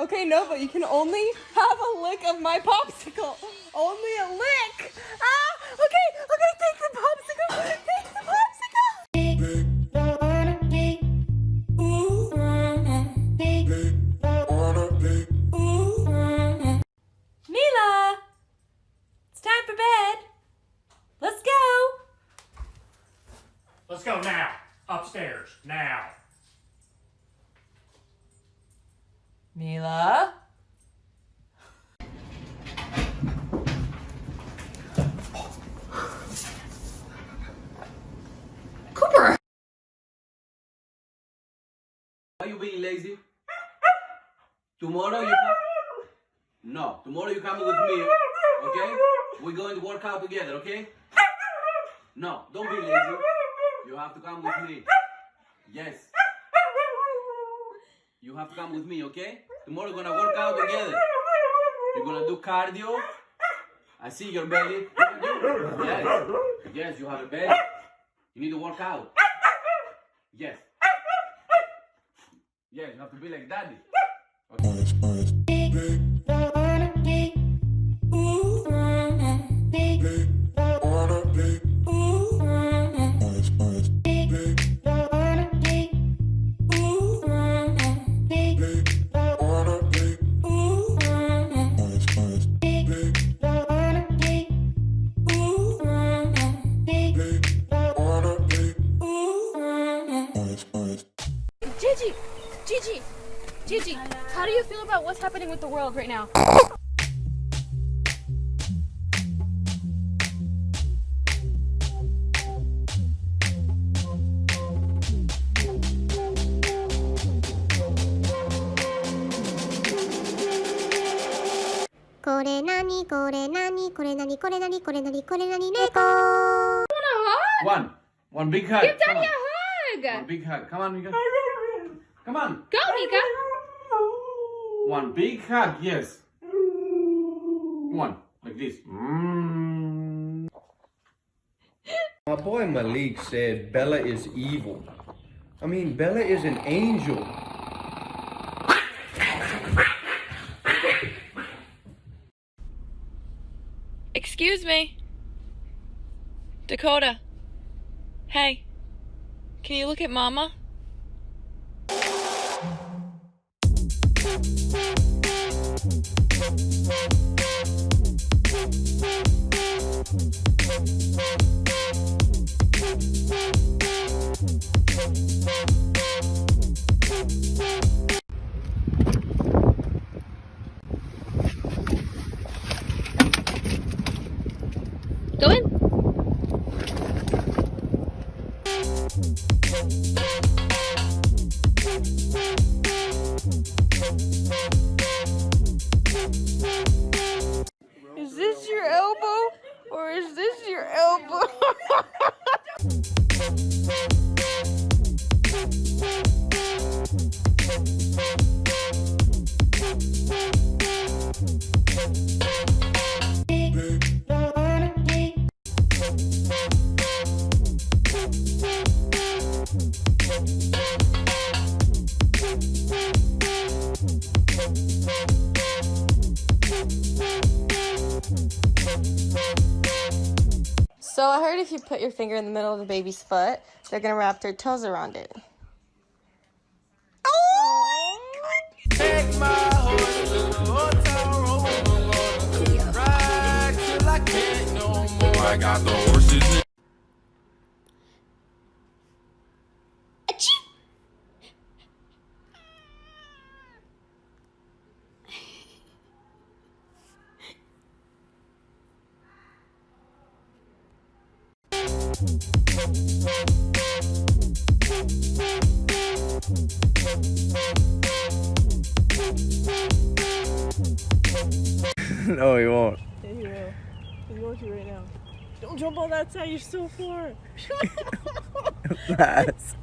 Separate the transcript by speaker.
Speaker 1: Okay, no, but you can only have a lick of my popsicle. Only a lick. Ah, okay, take the popsicle. Take the popsicle. Mila, it's time for bed. Let's go.
Speaker 2: Let's go now. Upstairs, now.
Speaker 1: Mila? Cooper!
Speaker 3: Why are you being lazy? Tomorrow you come. No, tomorrow you come with me, okay? We're going to work out together, okay? No, don't be lazy. You have to come with me. Yes. You have to come with me, okay? Tomorrow we're gonna work out together. You're gonna do cardio. I see your belly. Yes. Yes, you have a belly. You need to work out. Yes. Yes, you have to be like daddy. Okay.
Speaker 1: Gigi, how do you feel about what's happening with the world right now?
Speaker 3: One big hug.
Speaker 1: Give Daddy a hug!
Speaker 3: One big hug. Come on, Mika. Come on.
Speaker 1: Go, Mika!
Speaker 3: One big hug, yes. One, like this.
Speaker 4: My boy Malik said Bella is evil. I mean, Bella is an angel.
Speaker 1: Excuse me. Dakota. Hey. Can you look at Mama? Go in. Is this your elbow or is this your elbow? So I heard if you put your finger in the middle of the baby's foot, they're gonna wrap their toes around it.
Speaker 5: Take my horse to the hotel room. Ride till I can't no more. I got the horses in.
Speaker 4: No, he won't.
Speaker 1: Yeah, he will. He's going to right now. Don't jump on that side, you're so far.
Speaker 4: That's